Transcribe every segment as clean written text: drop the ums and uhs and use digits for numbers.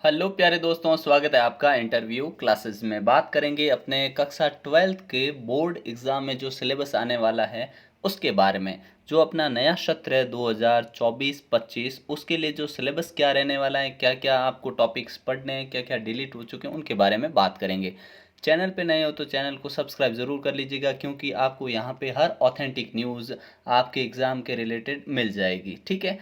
Hello प्यारे दोस्तों, स्वागत है आपका इंटरव्यू क्लासेस में। बात करेंगे अपने कक्षा 12th के बोर्ड एग्ज़ाम में जो सिलेबस आने वाला है उसके बारे में। जो अपना नया सत्र है 2024-25 उसके लिए जो सिलेबस क्या रहने वाला है, क्या क्या आपको टॉपिक्स पढ़ने हैं, क्या क्या डिलीट हो चुके हैं, उनके बारे में बात करेंगे। चैनल पे नए हो तो चैनल को सब्सक्राइब ज़रूर कर लीजिएगा, क्योंकि आपको यहाँ पे हर ऑथेंटिक न्यूज़ आपके एग्ज़ाम के रिलेटेड मिल जाएगी। ठीक है,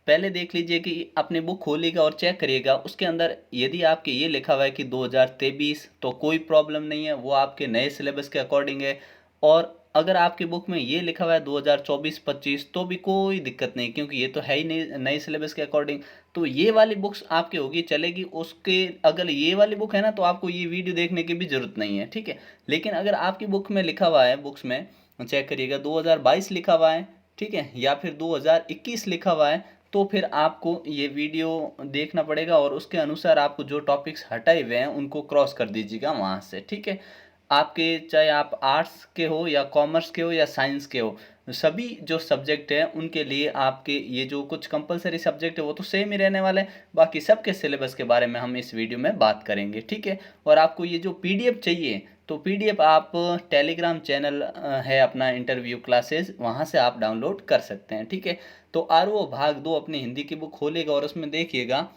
पहले देख लीजिए कि अपनी बुक खोलिएगा और चेक करिएगा उसके अंदर यदि आपके ये लिखा हुआ है कि 2023, तो कोई प्रॉब्लम नहीं है, वो आपके नए सिलेबस के अकॉर्डिंग है। और अगर आपकी बुक में ये लिखा हुआ है 2024-25, तो भी कोई दिक्कत नहीं, क्योंकि ये तो है ही नए नए सिलेबस के अकॉर्डिंग। तो ये वाली बुक्स आपकी होगी, चलेगी। उसके अगर ये वाली बुक है ना, तो आपको ये वीडियो देखने की भी ज़रूरत नहीं है। ठीक है, लेकिन अगर आपकी बुक में लिखा हुआ है, बुक्स में चेक करिएगा 2022 लिखा हुआ है, ठीक है, या फिर 2021 लिखा हुआ है, तो फिर आपको ये वीडियो देखना पड़ेगा और उसके अनुसार आपको जो टॉपिक्स हटाए हुए हैं उनको क्रॉस कर दीजिएगा वहाँ से। ठीक है, आपके चाहे आप आर्ट्स के हो या कॉमर्स के हो या साइंस के हो, सभी जो सब्जेक्ट हैं उनके लिए आपके ये जो कुछ कंपलसरी सब्जेक्ट है वो तो सेम ही रहने वाले हैं। बाकी सबके सिलेबस के बारे में हम इस वीडियो में बात करेंगे। ठीक है, और आपको ये जो पीडीएफ चाहिए, तो पीडीएफ आप टेलीग्राम चैनल है अपना इंटरव्यू क्लासेस, वहाँ से आप डाउनलोड कर सकते हैं। ठीक है, तो आरओ भाग 2 अपनी हिंदी की बुक खोलिएगा और उसमें देखिएगा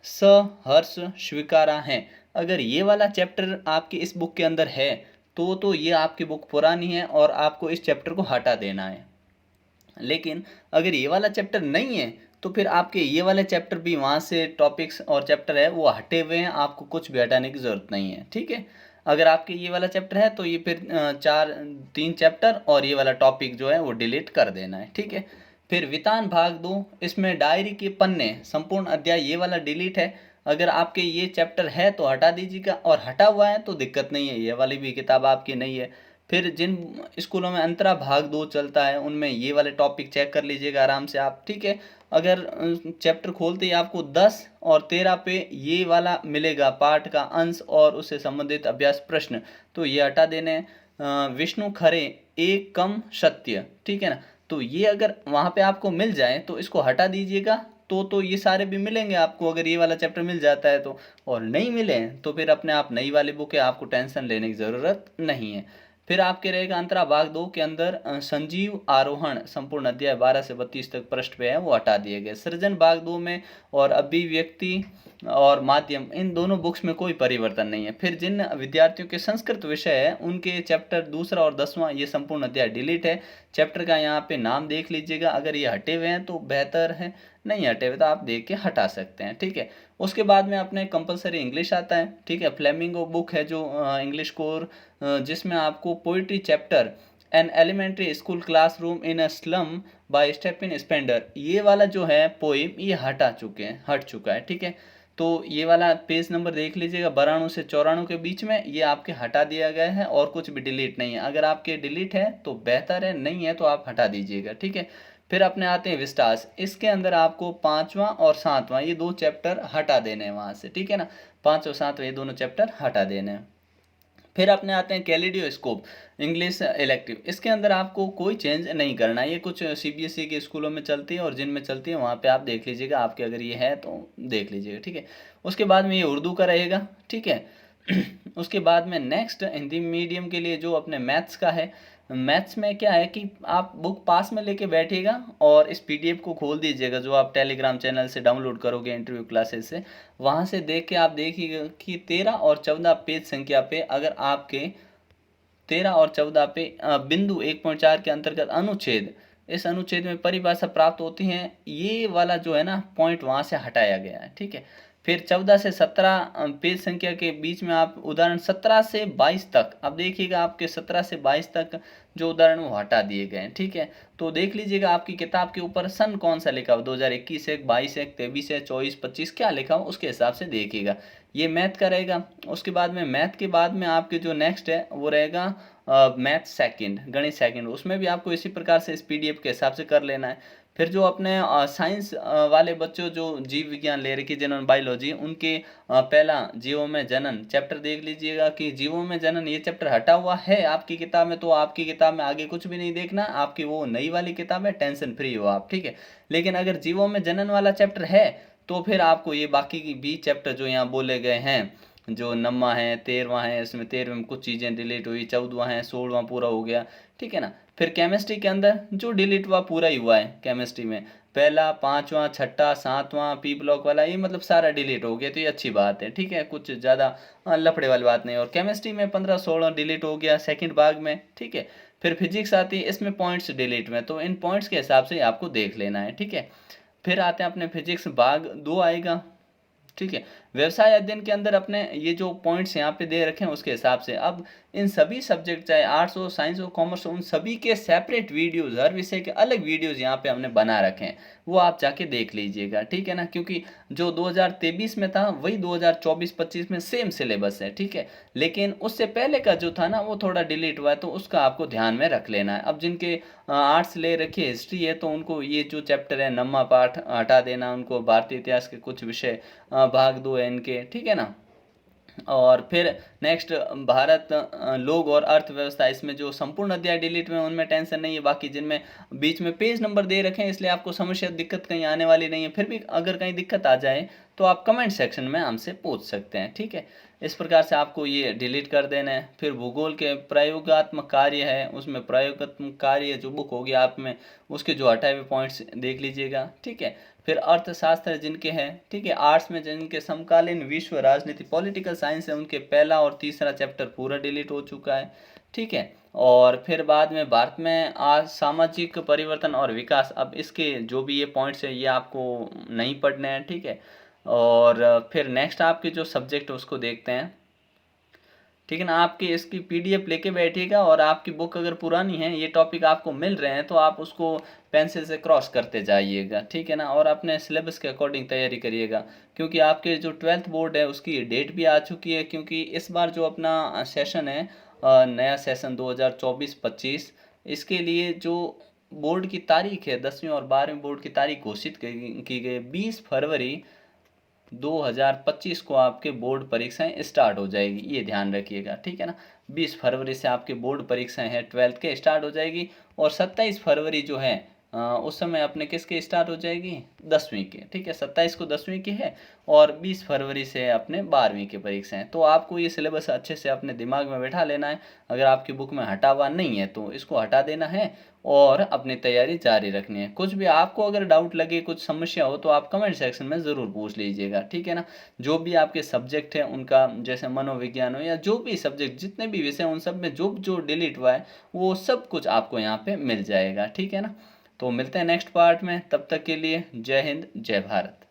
सहर्ष स्वीकारा है। अगर ये वाला चैप्टर आपकी इस बुक के अंदर है तो ये आपकी बुक पुरानी है और आपको इस चैप्टर को हटा देना है। लेकिन अगर ये वाला चैप्टर नहीं है तो फिर आपके ये वाले चैप्टर भी वहाँ से टॉपिक्स और चैप्टर है वो हटे हुए हैं, आपको कुछ भी हटाने की ज़रूरत नहीं है। ठीक है, अगर आपके ये वाला चैप्टर है तो ये फिर 3 चैप्टर और ये वाला टॉपिक जो है वो डिलीट कर देना है। ठीक है, फिर वितान भाग 2, इसमें डायरी के पन्ने संपूर्ण अध्याय ये वाला डिलीट है। अगर आपके ये चैप्टर है तो हटा दीजिएगा, और हटा हुआ है तो दिक्कत नहीं है, ये वाली भी किताब आपकी नहीं है। फिर जिन स्कूलों में अंतरा भाग 2 चलता है उनमें ये वाले टॉपिक चेक कर लीजिएगा आराम से आप। ठीक है, अगर चैप्टर खोलते ही आपको 10 और 13 पे ये वाला मिलेगा पाठ का अंश और उससे संबंधित अभ्यास प्रश्न, तो ये हटा देने हैं। विष्णु खरे एक कम सत्य, ठीक है ना, तो ये अगर वहाँ पे आपको मिल जाए तो इसको हटा दीजिएगा। तो ये सारे भी मिलेंगे आपको अगर ये वाला चैप्टर मिल जाता है तो। और नहीं मिले तो फिर अपने आप नई वाली बुक है, आपको टेंशन लेने की ज़रूरत नहीं है। फिर आपके रहेगा अंतरा भाग 2 के अंदर संजीव आरोहण संपूर्ण अध्याय 12 से 32 तक पृष्ठ पे है वो हटा दिए गए। सृजन भाग 2 में और अभिव्यक्ति और माध्यम, इन दोनों बुक्स में कोई परिवर्तन नहीं है। फिर जिन विद्यार्थियों के संस्कृत विषय है उनके चैप्टर 2 और 10वां ये संपूर्ण अध्याय डिलीट है। चैप्टर का यहाँ पे नाम देख लीजिएगा, अगर ये हटे हुए हैं तो बेहतर है, नहीं हटे हुए तो आप देख के हटा सकते हैं। ठीक है, उसके बाद में अपने कंपलसरी इंग्लिश आता है। ठीक है, फ्लेमिंगो बुक है जो इंग्लिश कोर, जिसमें आपको poetry chapter an elementary school classroom in a slum by Stephen Spender, ये वाला जो है पोइम ये हट चुका है। ठीक है, तो ये वाला पेज नंबर देख लीजिएगा, 92 से 94 के बीच में ये आपके हटा दिया गया है और कुछ भी डिलीट नहीं है। अगर आपके डिलीट है तो बेहतर है, नहीं है तो आप हटा दीजिएगा। ठीक है, फिर अपने आते हैं विस्टास, इसके अंदर आपको 5वां और 7वां ये 2 चैप्टर हटा देने हैं वहाँ से। ठीक है ना, 5 और 7 ये दोनों चैप्टर हटा देने हैं। फिर अपने आते हैं कैलिडियोस्कोप इंग्लिश इलेक्टिव, इसके अंदर आपको कोई चेंज नहीं करना है। ये कुछ सीबीएसई के स्कूलों में चलती है और जिनमें चलती है वहाँ पे आप देख लीजिएगा, आपके अगर ये है तो देख लीजिएगा। ठीक है, उसके बाद में ये उर्दू का रहेगा। ठीक है, उसके बाद में नेक्स्ट हिंदी मीडियम के लिए जो अपने मैथ्स का है, मैथ्स में क्या है कि आप बुक पास में लेके बैठिएगा और इस पीडीएफ को खोल दीजिएगा जो आप टेलीग्राम चैनल से डाउनलोड करोगे इंटरव्यू क्लासेस से, वहाँ से देख के आप देखिएगा कि 13 और 14 पेज संख्या पे अगर आपके 13 और 14 पे बिंदु 1.4 के अंतर्गत अनुच्छेद, इस अनुच्छेद में परिभाषा प्राप्त होती है, ये वाला जो है ना पॉइंट वहाँ से हटाया गया है। ठीक है, फिर 14 से 17 पेज संख्या के बीच में आप उदाहरण 17 से 22 तक, अब देखिएगा आपके 17 से 22 तक जो उदाहरण वो हटा दिए गए हैं। ठीक है, तो देख लीजिएगा आपकी किताब के ऊपर सन कौन सा लिखा हो, 2021 है, 22 है, 23 है, 24, 25 क्या लिखा हो उसके हिसाब से देखिएगा। ये मैथ का रहेगा। उसके बाद में मैथ के बाद में आपके जो नेक्स्ट है वो रहेगा मैथ सेकंड, गणित सेकंड, उसमें भी आपको इसी प्रकार से इस पीडीएफ के हिसाब से कर लेना है। फिर जो अपने साइंस वाले बच्चों जो जीव विज्ञान ले रखे जिन्होंने बायोलॉजी, उनके पहला जीवों में जनन चैप्टर देख लीजिएगा कि जीवों में जनन ये चैप्टर हटा हुआ है आपकी किताब में, तो आपकी किताब में आगे कुछ भी नहीं देखना, आपकी वो नई वाली किताब है, टेंशन फ्री हो आप। ठीक है, लेकिन अगर जीवों में जनन वाला चैप्टर है तो फिर आपको ये बाकी की 20 चैप्टर जो यहाँ बोले गए हैं, जो नम्मा है, 13वां है, इसमें 13वें में कुछ चीज़ें डिलीट हुई, 14वां है, 16वां पूरा हो गया, ठीक है ना। फिर केमिस्ट्री के अंदर जो डिलीट हुआ पूरा ही हुआ है केमिस्ट्री में, पहला, 5वां, छठा, 7वां, पी ब्लॉक वाला, ये मतलब सारा डिलीट हो गया, तो ये अच्छी बात है, ठीक है, कुछ ज़्यादा लफड़े वाली बात नहीं। और केमिस्ट्री में 15-16 डिलीट हो गया सेकंड भाग में, ठीक है। फिर फिजिक्स आती है, इसमें पॉइंट्स डिलीट में, तो इन पॉइंट्स के हिसाब से आपको देख लेना है, ठीक है। फिर आते हैं अपने फिजिक्स भाग 2 आएगा, ठीक है। व्यवसाय अध्ययन के अंदर अपने ये जो पॉइंट्स यहाँ पे दे रखे हैं उसके हिसाब से अब इन सभी सब्जेक्ट, चाहे आर्ट्स हो, साइंस हो, कॉमर्स हो, उन सभी के सेपरेट वीडियोस, हर विषय के अलग वीडियोस यहाँ पे हमने बना रखे हैं, वो आप जाके देख लीजिएगा, ठीक है ना। क्योंकि जो 2023 में था वही 2024-25 में सेम सिलेबस है, ठीक है। लेकिन उससे पहले का जो था ना वो थोड़ा डिलीट हुआ है, तो उसका आपको ध्यान में रख लेना है। अब जिनके आर्ट्स ले रखी है, हिस्ट्री है, तो उनको ये जो चैप्टर है नम्मा पाठ हटा देना, उनको भारतीय इतिहास के कुछ विषय भाग 2 है इनके, ठीक है ना। और फिर नेक्स्ट भारत लोग और अर्थव्यवस्था, इसमें जो संपूर्ण अध्याय डिलीट में उनमें टेंशन नहीं है, बाकी जिनमें बीच में पेज नंबर दे रखे हैं इसलिए आपको समस्या दिक्कत कहीं आने वाली नहीं है। फिर भी अगर कहीं दिक्कत आ जाए तो आप कमेंट सेक्शन में हमसे पूछ सकते हैं, ठीक है। इस प्रकार से आपको ये डिलीट कर देना है। फिर भूगोल के प्रयोगात्मक कार्य है, उसमें प्रयोगात्मक कार्य जो बुक होगी आप में, उसके जो हटाए हुए पॉइंट्स देख लीजिएगा, ठीक है। फिर अर्थशास्त्र जिनके हैं, ठीक है, आर्ट्स में जिनके समकालीन विश्व राजनीति पॉलिटिकल साइंस है, उनके पहला और तीसरा चैप्टर पूरा डिलीट हो चुका है, ठीक है। और फिर बाद में भारत में आज सामाजिक परिवर्तन और विकास, अब इसके जो भी ये पॉइंट्स है ये आपको नहीं पढ़ने हैं, ठीक है। और फिर नेक्स्ट आपके जो सब्जेक्ट है उसको देखते हैं, ठीक है ना। आपकी इसकी पीडीएफ लेके बैठिएगा, और आपकी बुक अगर पुरानी है, ये टॉपिक आपको मिल रहे हैं, तो आप उसको पेंसिल से क्रॉस करते जाइएगा, ठीक है ना। और अपने सिलेबस के अकॉर्डिंग तैयारी करिएगा, क्योंकि आपके जो 12th बोर्ड है उसकी डेट भी आ चुकी है। क्योंकि इस बार जो अपना सेशन है, नया सेशन 2024-25, इसके लिए जो बोर्ड की तारीख है, 10वीं और 12वीं बोर्ड की तारीख घोषित की गई 20 फरवरी 2025 को आपके बोर्ड परीक्षाएं स्टार्ट हो जाएगी, ये ध्यान रखिएगा, ठीक है ना। 20 फरवरी से आपके बोर्ड परीक्षाएं हैं 12th के स्टार्ट हो जाएगी, और 27 फरवरी जो है उस समय अपने किसके स्टार्ट हो जाएगी, 10वीं के, ठीक है। 27 को 10वीं की है, और 20 फरवरी से अपने 12वीं की परीक्षाएं। तो आपको ये सिलेबस अच्छे से अपने दिमाग में बैठा लेना है। अगर आपकी बुक में हटा हुआ नहीं है तो इसको हटा देना है, और अपनी तैयारी जारी रखनी है। कुछ भी आपको अगर डाउट लगे, कुछ समस्या हो, तो आप कमेंट सेक्शन में ज़रूर पूछ लीजिएगा, ठीक है ना। जो भी आपके सब्जेक्ट है उनका, जैसे मनोविज्ञान हो या जो भी सब्जेक्ट, जितने भी विषय, उन सब में जो जो डिलीट हुआ है वो सब कुछ आपको यहाँ पे मिल जाएगा, ठीक है ना। तो मिलते हैं नेक्स्ट पार्ट में, तब तक के लिए जय हिंद, जय भारत।